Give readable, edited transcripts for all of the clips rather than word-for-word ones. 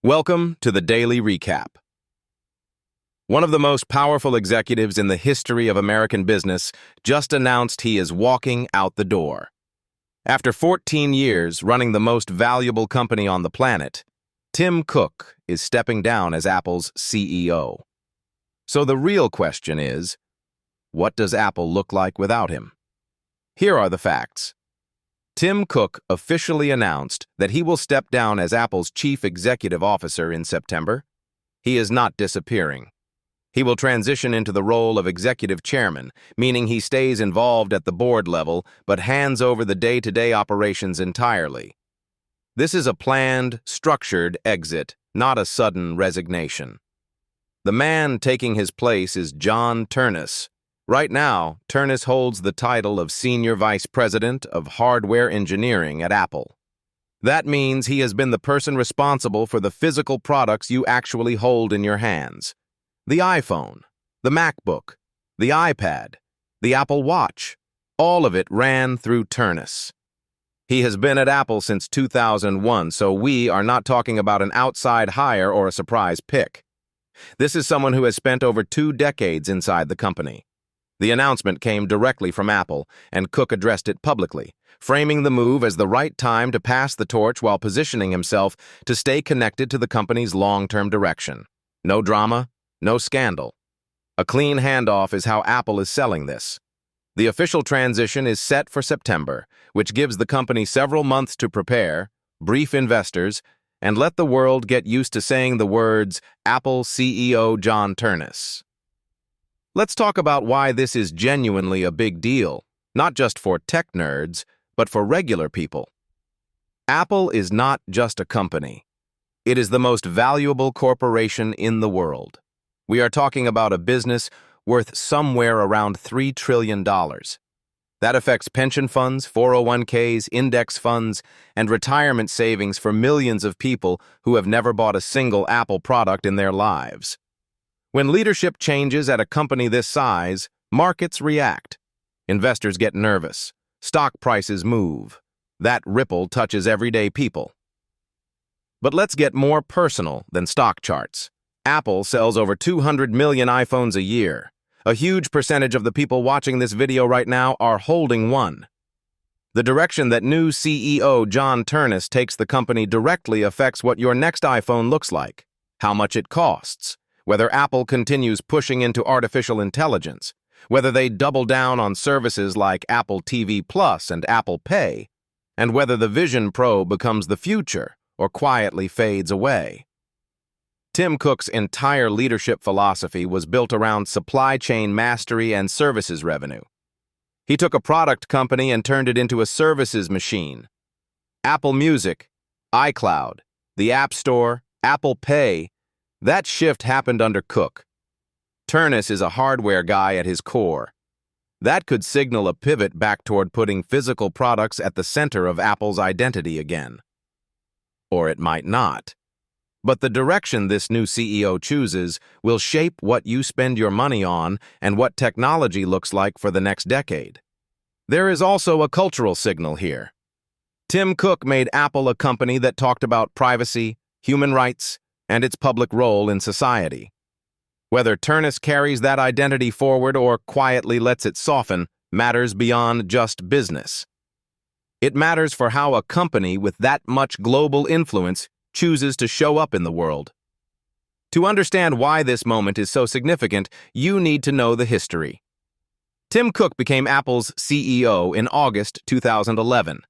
Welcome to the Daily Recap. One of the most powerful executives in the history of American business just announced he is walking out the door. After 14 years running the most valuable company on the planet, Tim Cook is stepping down as Apple's CEO. So the real question is, what does Apple look like without him? Here are the facts. Tim Cook officially announced that he will step down as Apple's chief executive officer in September. He is not disappearing. He will transition into the role of executive chairman, meaning he stays involved at the board level but hands over the day-to-day operations entirely. This is a planned, structured exit, not a sudden resignation. The man taking his place is John Ternus. Right now, Ternus holds the title of Senior Vice President of Hardware Engineering at Apple. That means he has been the person responsible for the physical products you actually hold in your hands. The iPhone, the MacBook, the iPad, the Apple Watch, all of it ran through Ternus. He has been at Apple since 2001, so we are not talking about an outside hire or a surprise pick. This is someone who has spent over 2 decades inside the company. The announcement came directly from Apple, and Cook addressed it publicly, framing the move as the right time to pass the torch while positioning himself to stay connected to the company's long-term direction. No drama, no scandal. A clean handoff is how Apple is selling this. The official transition is set for September, which gives the company several months to prepare, brief investors, and let the world get used to saying the words Apple CEO John Ternus. Let's talk about why this is genuinely a big deal, not just for tech nerds, but for regular people. Apple is not just a company. It is the most valuable corporation in the world. We are talking about a business worth somewhere around $3 trillion. That affects pension funds, 401ks, index funds, and retirement savings for millions of people who have never bought a single Apple product in their lives. When leadership changes at a company this size, markets react. Investors get nervous. Stock prices move. That ripple touches everyday people. But let's get more personal than stock charts. Apple sells over 200 million iPhones a year. A huge percentage of the people watching this video right now are holding one. The direction that new CEO John Ternus takes the company directly affects what your next iPhone looks like, how much it costs, whether Apple continues pushing into artificial intelligence, whether they double down on services like Apple TV Plus and Apple Pay, and whether the Vision Pro becomes the future or quietly fades away. Tim Cook's entire leadership philosophy was built around supply chain mastery and services revenue. He took a product company and turned it into a services machine. Apple Music, iCloud, the App Store, Apple Pay, that shift happened under Cook. Ternus is a hardware guy at his core. That could signal a pivot back toward putting physical products at the center of Apple's identity again. Or it might not. But the direction this new CEO chooses will shape what you spend your money on and what technology looks like for the next decade. There is also a cultural signal here. Tim Cook made Apple a company that talked about privacy, human rights, and its public role in society. Whether Ternus carries that identity forward or quietly lets it soften matters beyond just business. It matters for how a company with that much global influence chooses to show up in the world. To understand why this moment is so significant, you need to know the history. Tim Cook became Apple's CEO in August 2011.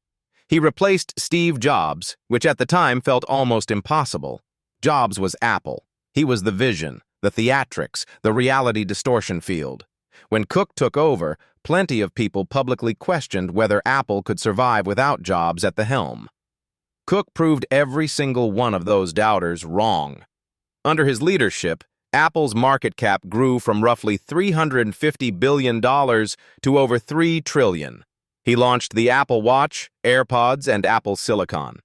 He replaced Steve Jobs, which at the time felt almost impossible. Jobs was Apple. He was the vision, the theatrics, the reality distortion field. When Cook took over, plenty of people publicly questioned whether Apple could survive without Jobs at the helm. Cook proved every single one of those doubters wrong. Under his leadership, Apple's market cap grew from roughly $350 billion to over $3 trillion. He launched the Apple Watch, AirPods, and Apple Silicon.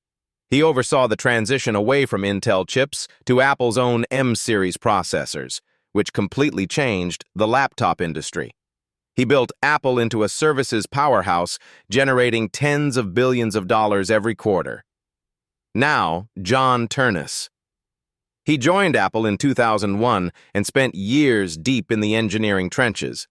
He oversaw the transition away from Intel chips to Apple's own M-series processors, which completely changed the laptop industry. He built Apple into a services powerhouse, generating tens of billions of dollars every quarter. Now, John Ternus. He joined Apple in 2001 and spent years deep in the engineering trenches.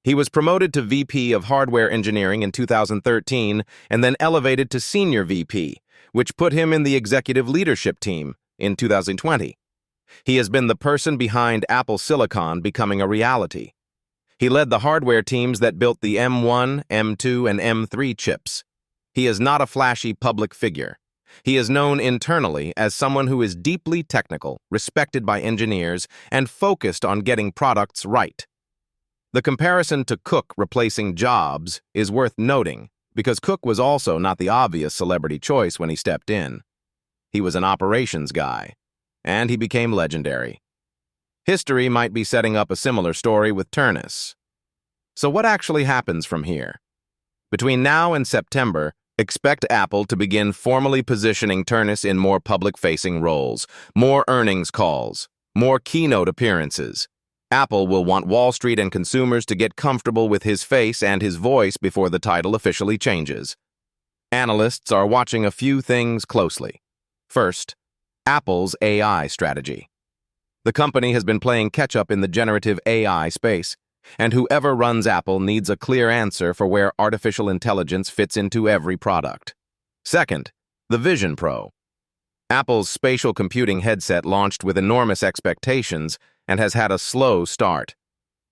He was promoted to VP of Hardware Engineering in 2013 and then elevated to Senior VP, which put him in the executive leadership team in 2020. He has been the person behind Apple Silicon becoming a reality. He led the hardware teams that built the M1, M2, and M3 chips. He is not a flashy public figure. He is known internally as someone who is deeply technical, respected by engineers, and focused on getting products right. The comparison to Cook replacing Jobs is worth noting because Cook was also not the obvious celebrity choice when he stepped in. He was an operations guy, and he became legendary. History might be setting up a similar story with Ternus. So what actually happens from here? Between now and September, expect Apple to begin formally positioning Ternus in more public-facing roles, more earnings calls, more keynote appearances. Apple will want Wall Street and consumers to get comfortable with his face and his voice before the title officially changes. Analysts are watching a few things closely. First, Apple's AI strategy. The company has been playing catch-up in the generative AI space, and whoever runs Apple needs a clear answer for where artificial intelligence fits into every product. Second, the Vision Pro. Apple's spatial computing headset launched with enormous expectations and has had a slow start.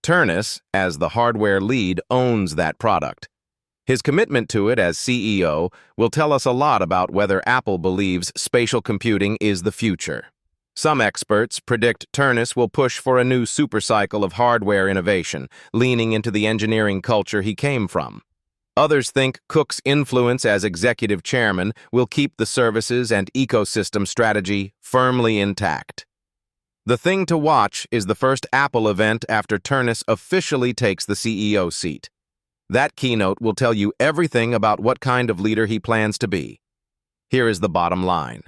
Ternus, as the hardware lead, owns that product. His commitment to it as CEO will tell us a lot about whether Apple believes spatial computing is the future. Some experts predict Ternus will push for a new supercycle of hardware innovation, leaning into the engineering culture he came from. Others think Cook's influence as executive chairman will keep the services and ecosystem strategy firmly intact. The thing to watch is the first Apple event after Ternus officially takes the CEO seat. That keynote will tell you everything about what kind of leader he plans to be. Here is the bottom line.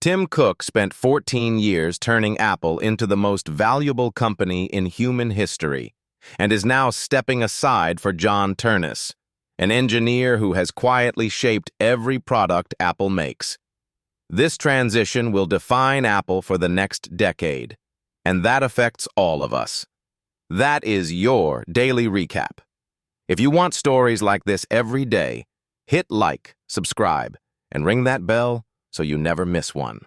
Tim Cook spent 14 years turning Apple into the most valuable company in human history and is now stepping aside for John Ternus, an engineer who has quietly shaped every product Apple makes. This transition will define Apple for the next decade, and that affects all of us. That is your daily recap. If you want stories like this every day, hit like, subscribe, and ring that bell so you never miss one.